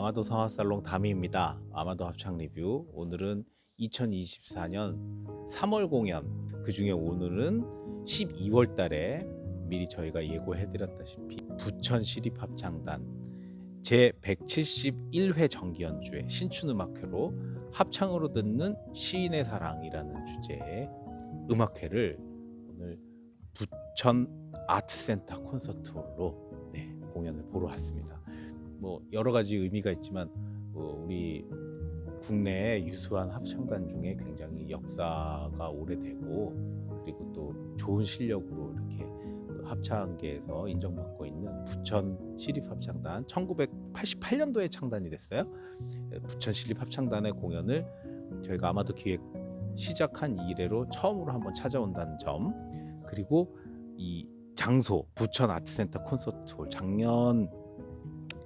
아마도 성악살롱 다미입니다. 아마도 합창 리뷰. 오늘은 2024년 3월 공연, 그 중에 오늘은 12월 달에 미리 저희가 예고해드렸다시피 부천 시립합창단 제171회 정기연주회 신춘음악회로 합창으로 듣는 시인의 사랑이라는 주제의 음악회를 오늘 부천 아트센터 콘서트홀로 공연을 보러 왔습니다. 뭐 여러 가지 의미가 있지만 우리 국내의 유수한 합창단 중에 굉장히 역사가 오래되고 그리고 또 좋은 실력으로 이렇게 합창계에서 인정받고 있는 부천 시립합창단 1988년도에 창단이 됐어요. 부천 시립합창단의 공연을 저희가 아마도 기획 시작한 이래로 처음으로 한번 찾아온다는 점, 그리고 이 장소 부천 아트센터 콘서트홀 작년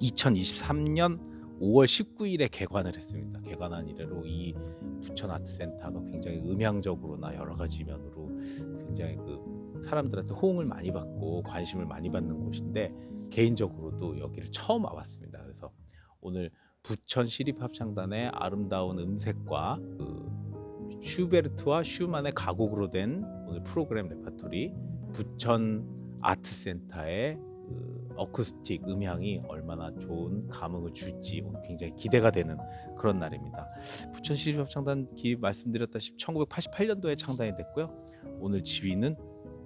2023년 5월 19일에 개관을 했습니다. 개관한 이래로 이 부천 아트센터가 굉장히 음향적으로나 여러 가지 면으로 굉장히 사람들한테 호응을 많이 받고 관심을 많이 받는 곳인데, 개인적으로도 여기를 처음 와봤습니다. 그래서 오늘 부천 시립합창단의 아름다운 음색과 슈베르트와 슈만의 가곡으로 된 오늘 프로그램 레퍼토리, 부천 아트센터의 어쿠스틱 음향이 얼마나 좋은 감흥을 줄지 오늘 굉장히 기대가 되는 그런 날입니다. 부천 시립합창단 말씀드렸다시피 1988년도에 창단이 됐고요. 오늘 지휘는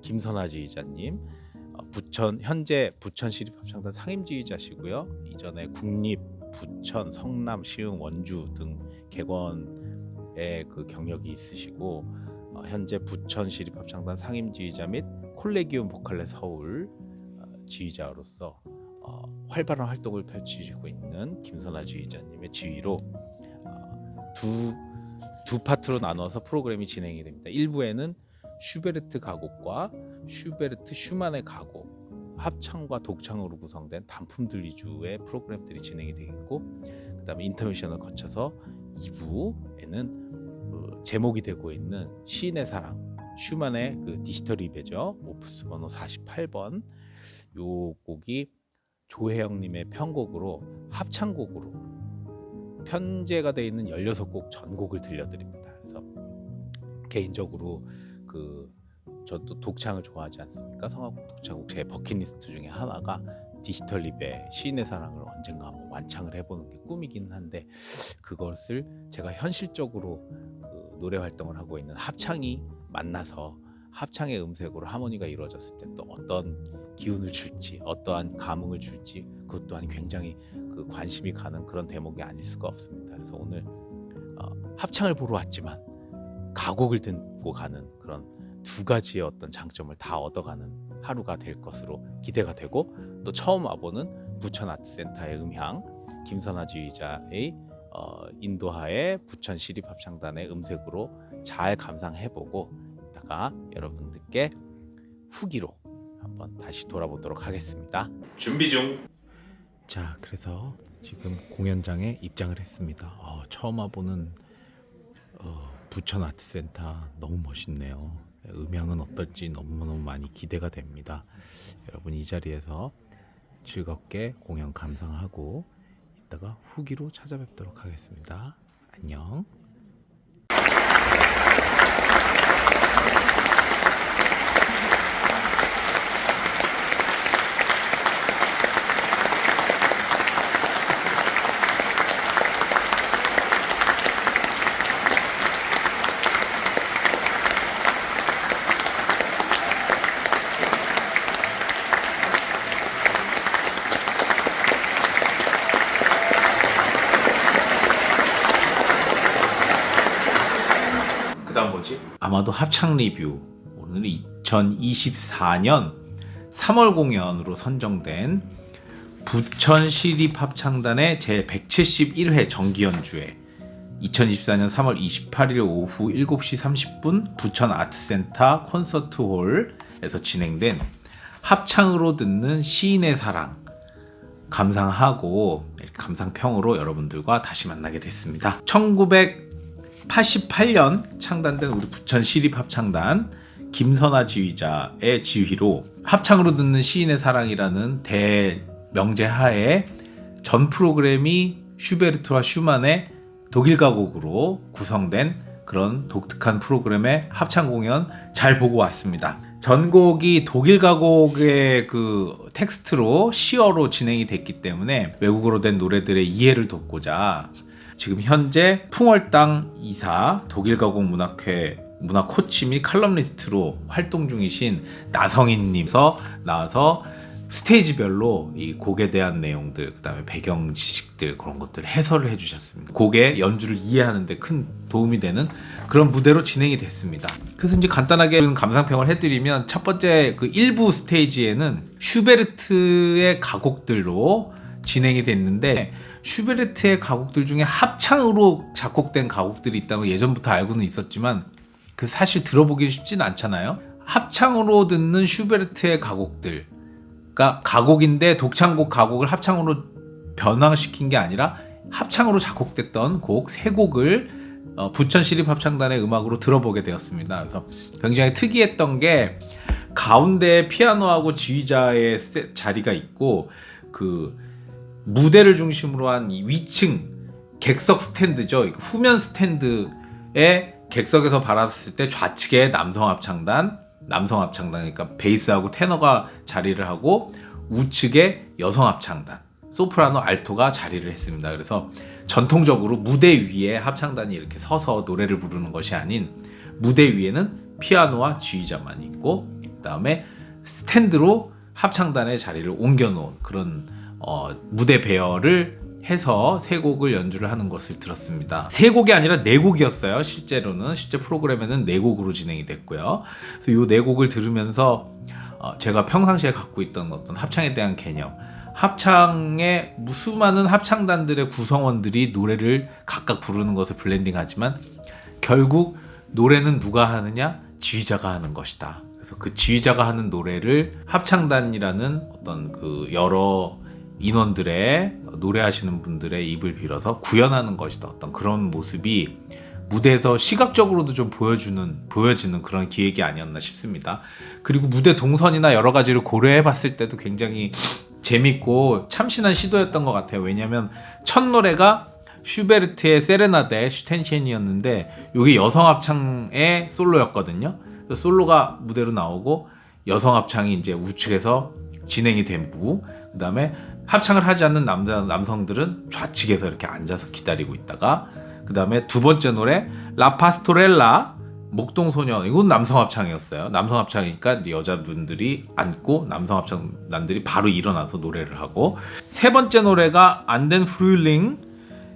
김선아 지휘자님, 현재 부천 시립합창단 상임지휘자시고요. 이전에 국립, 부천, 성남, 시흥, 원주 등 객원의 경력이 있으시고, 현재 부천 시립합창단 상임지휘자 및 콜레기움 보컬레 서울 지휘자로서 활발한 활동을 펼치고 있는 김선아 지휘자님의 지휘로 두 파트로 나눠서 프로그램이 진행이 됩니다. 1부에는 슈베르트 가곡과 슈만의 가곡, 합창과 독창으로 구성된 단품들 위주의 프로그램들이 진행이 되겠고, 그 다음에 인터미션을 거쳐서 2부에는 제목이 되고 있는 시인의 사랑, 슈만의 디지털 리베죠, 오프스 번호 48번, 요 곡이 조혜영님의 편곡으로 합창곡으로 편제가 되어 있는 16곡 전곡을 들려드립니다. 그래서 개인적으로 전 또 독창을 좋아하지 않습니까? 성악곡, 독창곡 제 버킷리스트 중에 하나가 디지털 리베 시인의 사랑을 언젠가 한번 완창을 해보는 게 꿈이긴 한데, 그것을 제가 현실적으로 노래 활동을 하고 있는 합창이 만나서 합창의 음색으로 하모니가 이루어졌을 때 또 어떤 기운을 줄지, 어떠한 감흥을 줄지, 그것 또한 굉장히 관심이 가는 그런 대목이 아닐 수가 없습니다. 그래서 오늘 합창을 보러 왔지만 가곡을 듣고 가는 그런 두 가지의 어떤 장점을 다 얻어가는 하루가 될 것으로 기대가 되고, 또 처음 와보는 부천 아트센터의 음향, 김선아 지휘자의 인도하에 부천 시립합창단의 음색으로 잘 감상해보고 이따가 여러분들께 후기로 한번 다시 돌아보도록 하겠습니다. 준비 중. 자, 그래서 지금 공연장에 입장을 했습니다. 처음 와보는 부천 아트센터 너무 멋있네요. 음향은 어떨지 너무너무 많이 기대가 됩니다. 여러분 이 자리에서 즐겁게 공연 감상하고 이따가 후기로 찾아뵙도록 하겠습니다. 안녕. 그다음 뭐지? 아마도 합창 리뷰. 오늘은 2024년 3월 공연으로 선정된 부천 시립합창단의 제171회 정기연주회, 2024년 3월 28일 오후 7시 30분 부천 아트센터 콘서트홀에서 진행된 합창으로 듣는 시인의 사랑 감상하고 감상평으로 여러분들과 다시 만나게 됐습니다. 1988년 창단된 우리 부천 시립합창단 김선아 지휘자의 지휘로 합창으로 듣는 시인의 사랑이라는 대명제하에 전 프로그램이 슈베르트와 슈만의 독일 가곡으로 구성된 그런 독특한 프로그램의 합창 공연 잘 보고 왔습니다. 전곡이 독일 가곡의 그 텍스트로 시어로 진행이 됐기 때문에 외국어로 된 노래들의 이해를 돕고자 지금 현재 풍월당 이사 독일 가곡 문학회 문화 코치 및 칼럼니스트로 활동 중이신 나성인님서 나와서 스테이지별로 이 곡에 대한 내용들, 그 다음에 배경 지식들 그런 것들을 해설을 해주셨습니다. 곡의 연주를 이해하는 데 큰 도움이 되는 그런 무대로 진행이 됐습니다. 그래서 이제 간단하게 감상평을 해드리면 첫 번째 그 1부 스테이지에는 슈베르트의 가곡들로 진행이 됐는데 슈베르트의 가곡들 중에 합창으로 작곡된 가곡들이 있다고 예전부터 알고는 있었지만 그 사실 들어보기 쉽진 않잖아요. 합창으로 듣는 슈베르트의 가곡들, 그러니까 가곡인데 독창곡 가곡을 합창으로 변화시킨 게 아니라 합창으로 작곡됐던 곡 3곡을 부천시립합창단의 음악으로 들어보게 되었습니다. 그래서 굉장히 특이했던 게 가운데 피아노하고 지휘자의 자리가 있고 그 무대를 중심으로 한 이 위층 객석 스탠드죠. 후면 스탠드에 객석에서 바라봤을 때 좌측에 남성합창단 그러니까 베이스하고 테너가 자리를 하고 우측에 여성합창단 소프라노 알토가 자리를 했습니다. 그래서 전통적으로 무대 위에 합창단이 이렇게 서서 노래를 부르는 것이 아닌 무대 위에는 피아노와 지휘자만 있고 그 다음에 스탠드로 합창단의 자리를 옮겨놓은 그런 무대 배열을 해서 3곡을 연주를 하는 것을 들었습니다. 3곡이 아니라 4곡이었어요. 실제 프로그램에는 4곡으로 진행이 됐고요. 그래서 이 4곡을 들으면서 제가 평상시에 갖고 있던 어떤 합창에 대한 개념, 합창의 수많은 합창단들의 구성원들이 노래를 각각 부르는 것을 블렌딩하지만 결국 노래는 누가 하느냐? 지휘자가 하는 것이다. 그래서 그 지휘자가 하는 노래를 합창단이라는 어떤 그 여러 인원들의 노래하시는 분들의 입을 빌어서 구현하는 것이다. 어떤 그런 모습이 무대에서 시각적으로도 좀 보여지는 그런 기획이 아니었나 싶습니다. 그리고 무대 동선이나 여러 가지를 고려해 봤을 때도 굉장히 재밌고 참신한 시도였던 것 같아요. 왜냐하면 첫 노래가 슈베르트의 세레나데 슈텐시엔이었는데 이게 여성 합창의 솔로였거든요. 솔로가 무대로 나오고 여성 합창이 이제 우측에서 진행이 되고 그 다음에 합창을 하지 않는 남성들은 좌측에서 이렇게 앉아서 기다리고 있다가 그 다음에 두 번째 노래 라 파스토렐라 목동소년 이건 남성 합창이었어요. 남성 합창이니까 여자분들이 앉고 남성 합창단들이 바로 일어나서 노래를 하고 세 번째 노래가 안덴 프룰링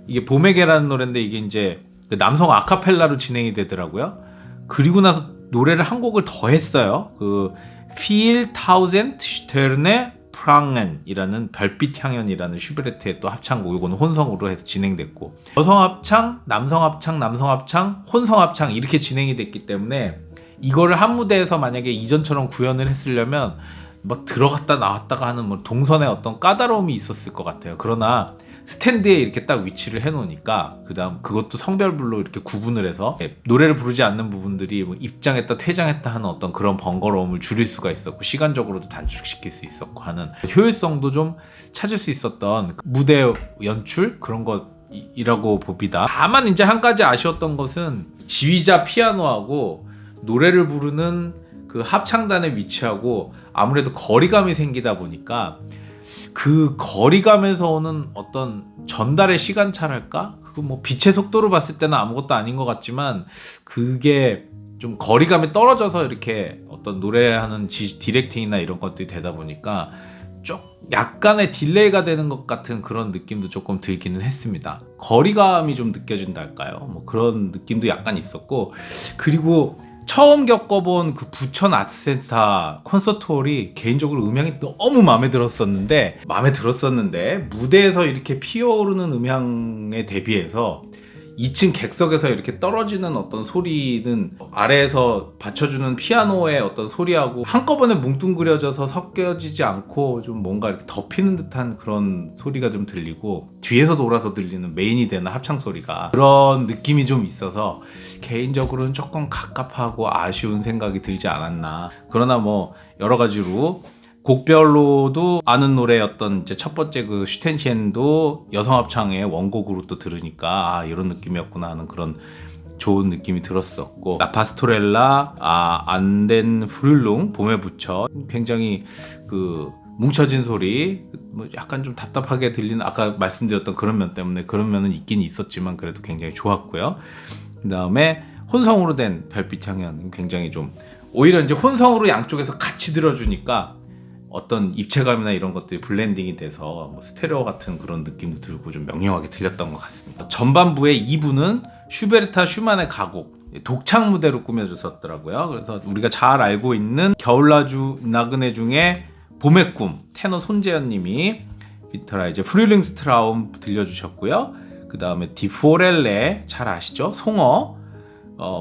이게 봄에게라는 노래인데 이게 이제 남성 아카펠라로 진행이 되더라고요. 그리고 나서 노래를 한 곡을 더 했어요. 그 Viel Tausend Sterne 프랑엔이라는 별빛 향연이라는 슈베르트의 또 합창곡 이거는 혼성으로 해서 진행됐고 여성 합창, 남성 합창, 남성 합창, 혼성 합창 이렇게 진행이 됐기 때문에 이거를 한 무대에서 만약에 이전처럼 구현을 했으려면 막 들어갔다 나왔다가 하는 뭐 동선의 어떤 까다로움이 있었을 것 같아요. 그러나 스탠드에 이렇게 딱 위치를 해놓으니까 그다음 그것도 성별별로 이렇게 구분을 해서 노래를 부르지 않는 부분들이 뭐 입장했다 퇴장했다 하는 어떤 그런 번거로움을 줄일 수가 있었고 시간적으로도 단축시킬 수 있었고 하는 효율성도 좀 찾을 수 있었던 무대 연출 그런 것이라고 봅니다. 다만 이제 한 가지 아쉬웠던 것은 지휘자 피아노하고 노래를 부르는 그 합창단의 위치하고 아무래도 거리감이 생기다 보니까 그 거리감에서 오는 어떤 전달의 시간차랄까? 그거 뭐 빛의 속도로 봤을 때는 아무것도 아닌 것 같지만 그게 좀 거리감이 떨어져서 이렇게 어떤 노래하는 디렉팅이나 이런 것들이 되다 보니까 좀 약간의 딜레이가 되는 것 같은 그런 느낌도 조금 들기는 했습니다. 거리감이 좀 느껴진다 할까요? 뭐 그런 느낌도 약간 있었고 그리고 처음 겪어본 그 부천 아트센터 콘서트홀이 개인적으로 음향이 너무 마음에 들었었는데 무대에서 이렇게 피어오르는 음향에 대비해서 2층 객석에서 이렇게 떨어지는 어떤 소리는 아래에서 받쳐주는 피아노의 어떤 소리하고 한꺼번에 뭉뚱그려져서 섞여지지 않고 좀 뭔가 이렇게 덮이는 듯한 그런 소리가 좀 들리고 뒤에서 돌아서 들리는 메인이 되는 합창 소리가 그런 느낌이 좀 있어서 개인적으로는 조금 갑갑하고 아쉬운 생각이 들지 않았나. 그러나 뭐 여러 가지로 곡별로도 아는 노래였던 이제 첫 번째 그 슈텐시엔도 여성 합창의 원곡으로 또 들으니까 이런 느낌이었구나 하는 그런 좋은 느낌이 들었었고, 라파스토렐라, 안덴 프룰룽, 봄에 붙여, 굉장히 그 뭉쳐진 소리, 뭐 약간 좀 답답하게 들리는, 아까 말씀드렸던 그런 면 때문에 그런 면은 있긴 있었지만 그래도 굉장히 좋았고요. 그 다음에 혼성으로 된 별빛 향연, 굉장히 좀 오히려 이제 혼성으로 양쪽에서 같이 들어주니까 어떤 입체감이나 이런 것들이 블렌딩이 돼서 뭐 스테레오 같은 그런 느낌도 들고 좀 명료하게 들렸던 것 같습니다. 전반부의 2부는 슈베르트 슈만의 가곡 독창 무대로 꾸며졌었더라고요. 그래서 우리가 잘 알고 있는 겨울나주 나그네 중에 봄의 꿈, 테너 손재현 님이 비터라 이제 프릴링스트라움 들려주셨고요. 그 다음에 디포렐레 잘 아시죠? 송어,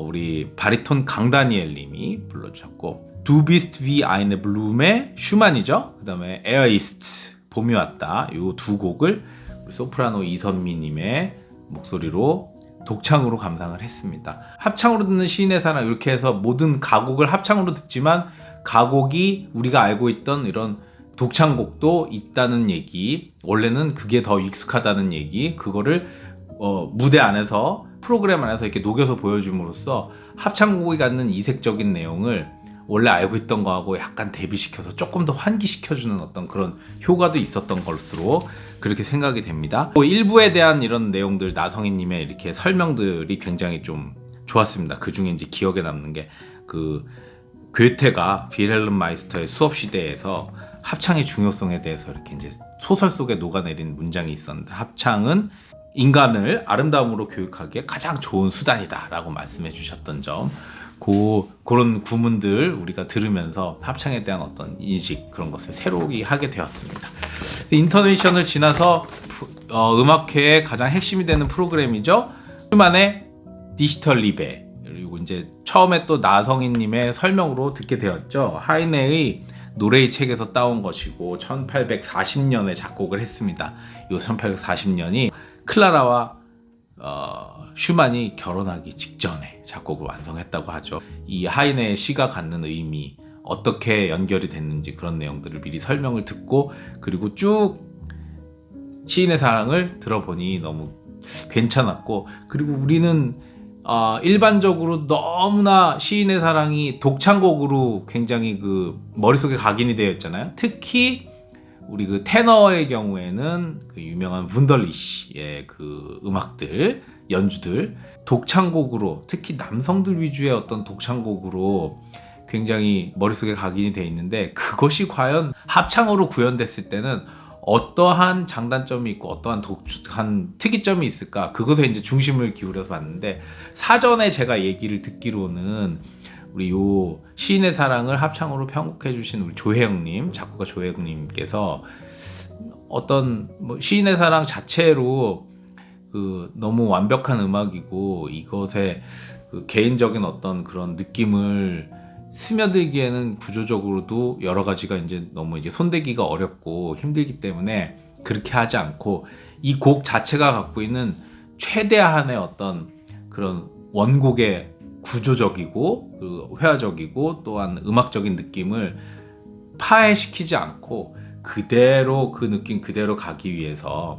우리 바리톤 강다니엘 님이 불러주셨고, 두 비스트 비 아이네 블룸의 슈만이죠. 그 다음에 에어이스트 봄이 왔다, 요 두 곡을 우리 소프라노 이선미 님의 목소리로 독창으로 감상을 했습니다. 합창으로 듣는 시인의 사랑, 이렇게 해서 모든 가곡을 합창으로 듣지만 가곡이 우리가 알고 있던 이런 독창곡도 있다는 얘기, 원래는 그게 더 익숙하다는 얘기, 그거를 무대 안에서 프로그램 안에서 이렇게 녹여서 보여줌으로써 합창곡이 갖는 이색적인 내용을 원래 알고 있던 거하고 약간 대비시켜서 조금 더 환기시켜주는 어떤 그런 효과도 있었던 것으로 그렇게 생각이 됩니다. 일부에 대한 이런 내용들, 나성희님의 이렇게 설명들이 굉장히 좀 좋았습니다. 그 중에 이제 기억에 남는 게 그 괴테가 빌헬름 마이스터의 수업 시대에서 합창의 중요성에 대해서 이렇게 이제 소설 속에 녹아내린 문장이 있었는데, 합창은 인간을 아름다움으로 교육하기에 가장 좋은 수단이다라고 말씀해 주셨던 점, 그런 구문들 우리가 들으면서 합창에 대한 어떤 인식, 그런 것을 새롭게 하게 되었습니다. 인터내셔널을 지나서 음악회의 가장 핵심이 되는 프로그램이죠. 슈만의 디지털 리베, 그리고 이제 처음에 또 나성희님의 설명으로 듣게 되었죠. 하이네의 노래의 책에서 따온 것이고 1840년에 작곡을 했습니다. 이 1840년이 클라라와 슈만이 결혼하기 직전에 작곡을 완성했다고 하죠. 이 하이네의 시가 갖는 의미, 어떻게 연결이 됐는지 그런 내용들을 미리 설명을 듣고, 그리고 쭉 시인의 사랑을 들어보니 너무 괜찮았고, 그리고 우리는 일반적으로 너무나 시인의 사랑이 독창곡으로 굉장히 그 머릿속에 각인이 되어 있잖아요. 특히 우리 그 테너의 경우에는 그 유명한 분덜리시의 그 음악들, 연주들, 독창곡으로, 특히 남성들 위주의 어떤 독창곡으로 굉장히 머릿속에 각인이 되어 있는데, 그것이 과연 합창으로 구현됐을 때는 어떠한 장단점이 있고 어떠한 독특한 특이점이 있을까, 그것에 이제 중심을 기울여서 봤는데, 사전에 제가 얘기를 듣기로는 우리 요 시인의 사랑을 합창으로 편곡해 주신 우리 조혜영님, 작곡가 조혜영님께서 어떤 뭐 시인의 사랑 자체로 그 너무 완벽한 음악이고 이것에 그 개인적인 어떤 그런 느낌을 스며들기에는 구조적으로도 여러 가지가 이제 너무 이제 손대기가 어렵고 힘들기 때문에 그렇게 하지 않고, 이 곡 자체가 갖고 있는 최대한의 어떤 그런 원곡의 구조적이고 그 회화적이고 또한 음악적인 느낌을 파해시키지 않고 그대로 그 느낌 그대로 가기 위해서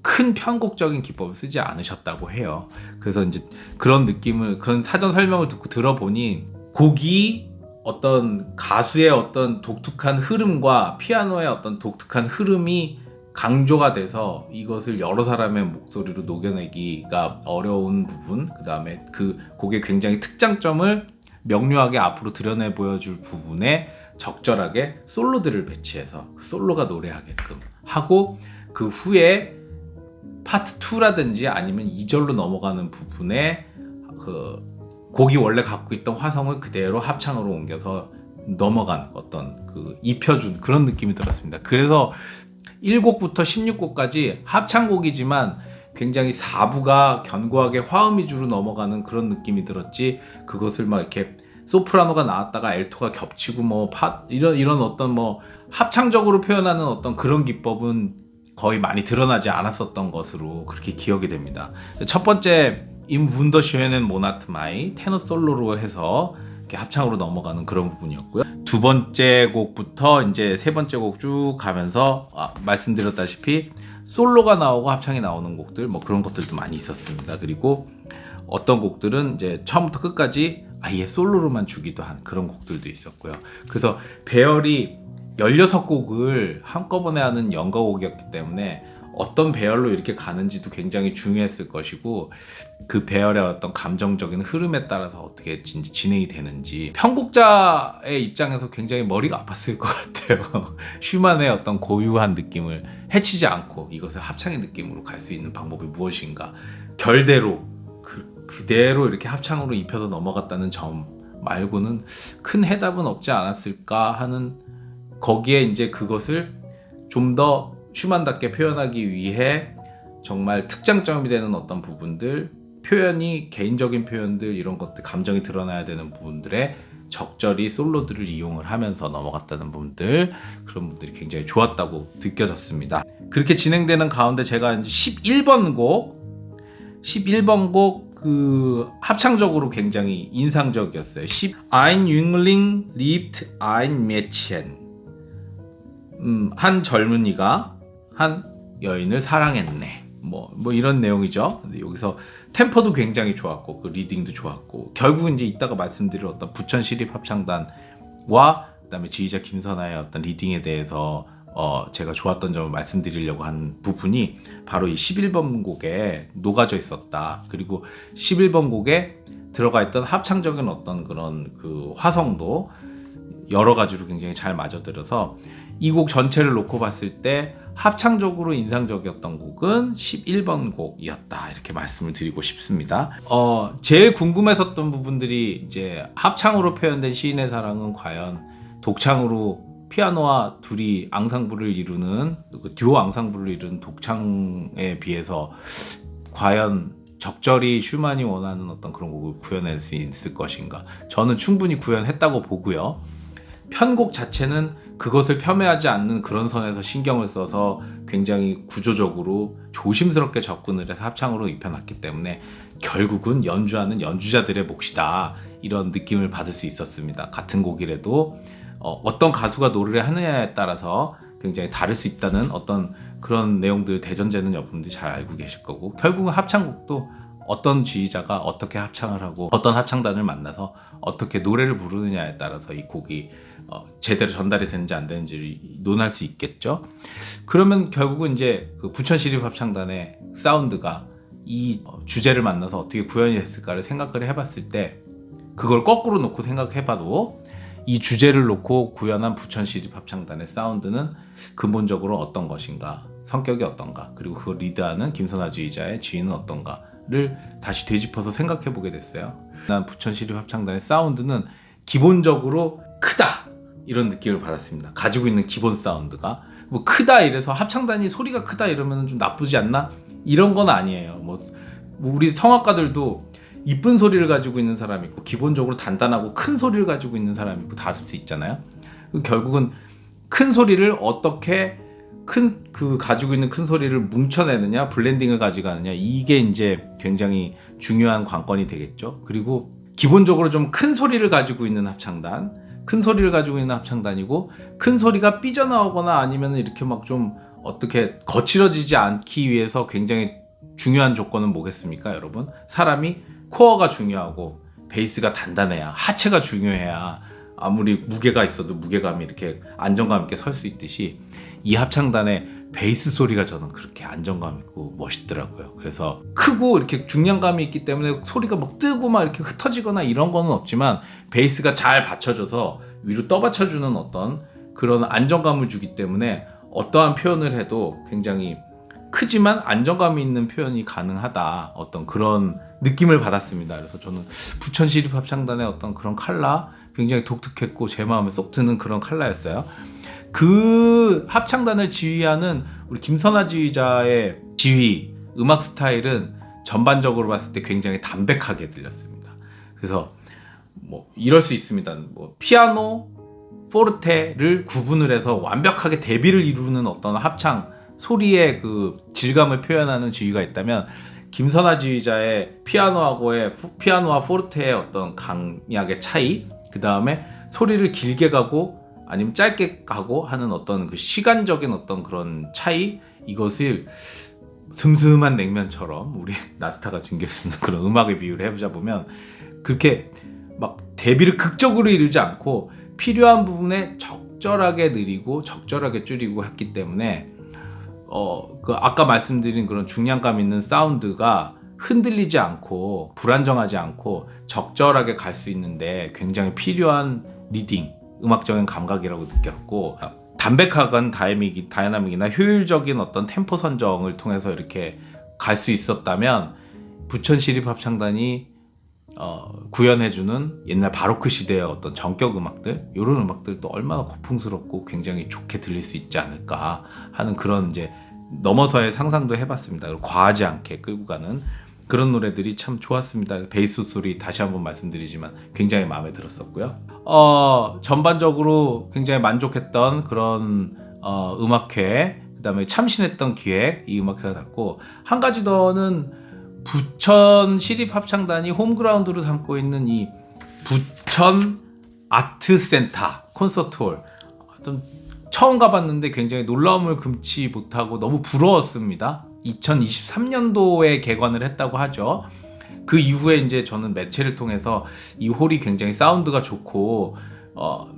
큰 편곡적인 기법을 쓰지 않으셨다고 해요. 그래서 이제 그런 느낌을, 그런 사전 설명을 듣고 들어보니 곡이 어떤 가수의 어떤 독특한 흐름과 피아노의 어떤 독특한 흐름이 강조가 돼서 이것을 여러 사람의 목소리로 녹여내기가 어려운 부분, 그 다음에 그 곡의 굉장히 특장점을 명료하게 앞으로 드러내 보여줄 부분에 적절하게 솔로들을 배치해서 그 솔로가 노래하게끔 하고, 그 후에 파트 2라든지 아니면 2절로 넘어가는 부분에 그 곡이 원래 갖고 있던 화성을 그대로 합창으로 옮겨서 넘어간 어떤 그 입혀준 그런 느낌이 들었습니다. 그래서 1곡부터 16곡까지 합창곡이지만 굉장히 4부가 견고하게 화음 위주로 넘어가는 그런 느낌이 들었지, 그것을 막 이렇게 소프라노가 나왔다가 알토가 겹치고 뭐 이런 어떤 뭐 합창적으로 표현하는 어떤 그런 기법은 거의 많이 드러나지 않았었던 것으로 그렇게 기억이 됩니다. 첫 번째 Im Wunderschönen Monat Mai 테너 솔로로 해서 이렇게 합창으로 넘어가는 그런 부분이었고요. 두 번째 곡부터 이제 세 번째 곡 쭉 가면서 말씀드렸다시피 솔로가 나오고 합창이 나오는 곡들 뭐 그런 것들도 많이 있었습니다. 그리고 어떤 곡들은 이제 처음부터 끝까지 아예 솔로로만 주기도 한 그런 곡들도 있었고요. 그래서 배열이 16곡을 한꺼번에 하는 연가곡이었기 때문에 어떤 배열로 이렇게 가는지도 굉장히 중요했을 것이고 그 배열의 어떤 감정적인 흐름에 따라서 어떻게 진행이 되는지 편곡자의 입장에서 굉장히 머리가 아팠을 것 같아요. 슈만의 어떤 고유한 느낌을 해치지 않고 이것을 합창의 느낌으로 갈 수 있는 방법이 무엇인가 결대로 그대로 이렇게 합창으로 입혀서 넘어갔다는 점 말고는 큰 해답은 없지 않았을까 하는 거기에 이제 그것을 좀 더 슈만답게 표현하기 위해 정말 특장점이 되는 어떤 부분들 표현이 개인적인 표현들 이런 것들 감정이 드러나야 되는 부분들에 적절히 솔로들을 이용을 하면서 넘어갔다는 부분들 그런 부분들이 굉장히 좋았다고 느껴졌습니다. 그렇게 진행되는 가운데 제가 이제 11번 곡 그 합창적으로 굉장히 인상적이었어요. Ein Jüngling liebt ein Mädchen. 한 젊은이가 한 여인을 사랑했네. 뭐 이런 내용이죠. 근데 여기서 템포도 굉장히 좋았고 그 리딩도 좋았고 결국 이제 이따가 말씀드릴 어떤 부천 시립 합창단과 그다음에 지휘자 김선아의 어떤 리딩에 대해서 제가 좋았던 점을 말씀드리려고 한 부분이 바로 이 11번 곡에 녹아져 있었다. 그리고 11번 곡에 들어가 있던 합창적인 어떤 그런 그 화성도 여러 가지로 굉장히 잘 맞아들어서 이 곡 전체를 놓고 봤을 때 합창적으로 인상적이었던 곡은 11번 곡이었다. 이렇게 말씀을 드리고 싶습니다. 제일 궁금했었던 부분들이 이제 합창으로 표현된 시인의 사랑은 과연 독창으로 피아노와 둘이 앙상블을 이루는 듀오 앙상블을 이루는 독창에 비해서 과연 적절히 슈만이 원하는 어떤 그런 곡을 구현할 수 있을 것인가. 저는 충분히 구현했다고 보고요. 편곡 자체는 그것을 폄훼하지 않는 그런 선에서 신경을 써서 굉장히 구조적으로 조심스럽게 접근을 해서 합창으로 입혀놨기 때문에 결국은 연주하는 연주자들의 몫이다 이런 느낌을 받을 수 있었습니다. 같은 곡이라도 어떤 가수가 노래를 하느냐에 따라서 굉장히 다를 수 있다는 어떤 그런 내용들 대전제는 여러분들이 잘 알고 계실 거고 결국은 합창곡도 어떤 지휘자가 어떻게 합창을 하고 어떤 합창단을 만나서 어떻게 노래를 부르느냐에 따라서 이 곡이 제대로 전달이 되는지 안 되는지를 논할 수 있겠죠. 그러면 결국은 이제 그 부천시립합창단의 사운드가 이 주제를 만나서 어떻게 구현이 됐을까를 생각을 해봤을 때 그걸 거꾸로 놓고 생각해봐도 이 주제를 놓고 구현한 부천시립합창단의 사운드는 근본적으로 어떤 것인가, 성격이 어떤가, 그리고 그걸 리드하는 김선아 지휘자의 지휘는 어떤가를 다시 되짚어서 생각해보게 됐어요. 난 부천시립합창단의 사운드는 기본적으로 크다 이런 느낌을 받았습니다. 가지고 있는 기본 사운드가 뭐 크다 이래서 합창단이 소리가 크다 이러면 좀 나쁘지 않나? 이런 건 아니에요. 뭐 우리 성악가들도 이쁜 소리를 가지고 있는 사람이 있고 기본적으로 단단하고 큰 소리를 가지고 있는 사람이 있고 다를 수 있잖아요. 결국은 큰 소리를 어떻게 가지고 있는 큰 소리를 뭉쳐내느냐, 블렌딩을 가져가느냐 이게 이제 굉장히 중요한 관건이 되겠죠. 그리고 기본적으로 좀 큰 소리를 가지고 있는 합창단이고 큰 소리가 삐져나오거나 아니면 이렇게 막 좀 어떻게 거칠어지지 않기 위해서 굉장히 중요한 조건은 뭐겠습니까, 여러분? 사람이 코어가 중요하고 베이스가 단단해야, 하체가 중요해야 아무리 무게가 있어도 무게감이 이렇게 안정감 있게 설 수 있듯이 이 합창단의 베이스 소리가 저는 그렇게 안정감 있고 멋있더라고요. 그래서 크고 이렇게 중량감이 있기 때문에 소리가 막 뜨고 막 이렇게 흩어지거나 이런 거는 없지만 베이스가 잘 받쳐줘서 위로 떠받쳐주는 어떤 그런 안정감을 주기 때문에 어떠한 표현을 해도 굉장히 크지만 안정감이 있는 표현이 가능하다 어떤 그런 느낌을 받았습니다. 그래서 저는 부천시립합창단의 어떤 그런 컬러 굉장히 독특했고 제 마음에 쏙 드는 그런 컬러였어요. 그 합창단을 지휘하는 우리 김선아 지휘자의 지휘 음악 스타일은 전반적으로 봤을 때 굉장히 담백하게 들렸습니다. 그래서 뭐 이럴 수 있습니다. 뭐 피아노, 포르테를 구분을 해서 완벽하게 대비를 이루는 어떤 합창 소리의 그 질감을 표현하는 지휘가 있다면 김선아 지휘자의 피아노와 포르테의 어떤 강약의 차이 그 다음에 소리를 길게 가고 아니면 짧게 가고 하는 어떤 그 시간적인 어떤 그런 차이, 이것을 슴슴한 냉면처럼 우리 나스타가 즐겨 쓰는 그런 음악의 비유를 해보자 보면, 그렇게 막 대비를 극적으로 이루지 않고 필요한 부분에 적절하게 느리고 적절하게 줄이고 했기 때문에 그 아까 말씀드린 그런 중량감 있는 사운드가 흔들리지 않고 불안정하지 않고 적절하게 갈 수 있는데 굉장히 필요한 리딩, 음악적인 감각이라고 느꼈고, 담백하건 다이나믹이나 효율적인 어떤 템포 선정을 통해서 이렇게 갈 수 있었다면 부천 시립합창단이 구현해주는 옛날 바로크 시대의 어떤 전격 음악들, 이런 음악들도 얼마나 고풍스럽고 굉장히 좋게 들릴 수 있지 않을까 하는 그런 이제 넘어서의 상상도 해봤습니다. 과하지 않게 끌고 가는 그런 노래들이 참 좋았습니다. 베이스 소리 다시 한번 말씀드리지만 굉장히 마음에 들었었고요. 전반적으로 굉장히 만족했던 그런 음악회, 그 다음에 참신했던 기획, 이 음악회가 났고, 한 가지 더는 부천 시립합창단이 홈그라운드로 삼고 있는 이 부천 아트센터 콘서트홀, 처음 가봤는데 굉장히 놀라움을 금치 못하고 너무 부러웠습니다. 2023년도에 개관을 했다고 하죠. 그 이후에 이제 저는 매체를 통해서 이 홀이 굉장히 사운드가 좋고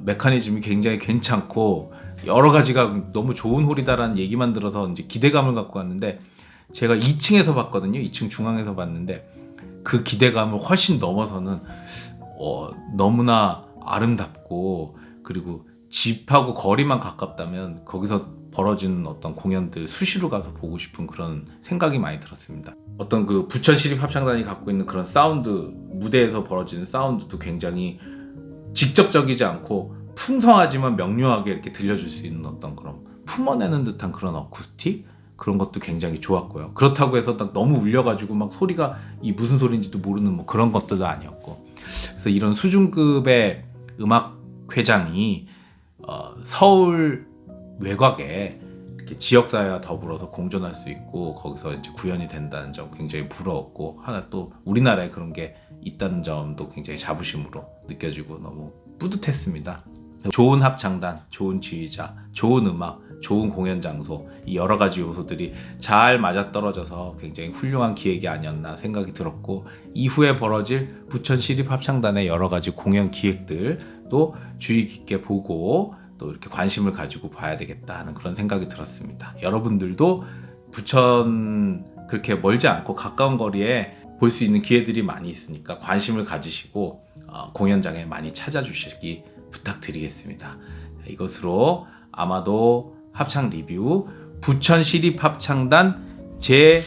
메커니즘이 굉장히 괜찮고 여러 가지가 너무 좋은 홀이다라는 얘기만 들어서 이제 기대감을 갖고 왔는데, 제가 2층에서 봤거든요. 2층 중앙에서 봤는데 그 기대감을 훨씬 넘어서는 너무나 아름답고, 그리고 집하고 거리만 가깝다면 거기서 벌어지는 어떤 공연들 수시로 가서 보고 싶은 그런 생각이 많이 들었습니다. 어떤 그 부천시립합창단이 갖고 있는 그런 사운드, 무대에서 벌어지는 사운드도 굉장히 직접적이지 않고 풍성하지만 명료하게 이렇게 들려줄 수 있는 어떤 그런 품어내는 듯한 그런 어쿠스틱, 그런 것도 굉장히 좋았고요. 그렇다고 해서 너무 울려가지고 막 소리가 이 무슨 소리인지도 모르는 뭐 그런 것들도 아니었고, 그래서 이런 수준급의 음악 회장이 서울 외곽에 이렇게 지역사회와 더불어서 공존할 수 있고 거기서 이제 구현이 된다는 점 굉장히 부러웠고, 하나 또 우리나라에 그런 게 있다는 점도 굉장히 자부심으로 느껴지고 너무 뿌듯했습니다. 좋은 합창단, 좋은 지휘자, 좋은 음악, 좋은 공연 장소, 이 여러 가지 요소들이 잘 맞아떨어져서 굉장히 훌륭한 기획이 아니었나 생각이 들었고, 이후에 벌어질 부천시립합창단의 여러 가지 공연 기획들도 주의 깊게 보고 또 이렇게 관심을 가지고 봐야 되겠다 하는 그런 생각이 들었습니다. 여러분들도 부천 그렇게 멀지 않고 가까운 거리에 볼 수 있는 기회들이 많이 있으니까 관심을 가지시고 공연장에 많이 찾아주시기 부탁드리겠습니다. 이것으로 아마도 합창 리뷰 부천시립합창단 제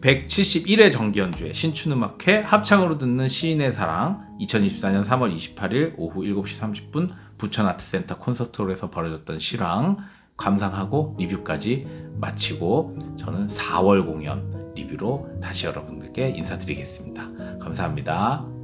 171회 정기연주회 신춘음악회 합창으로 듣는 시인의 사랑 2024년 3월 28일 오후 7시 30분 부천아트센터 콘서트홀에서 벌어졌던 실황 감상하고 리뷰까지 마치고 저는 4월 공연 리뷰로 다시 여러분들께 인사드리겠습니다. 감사합니다.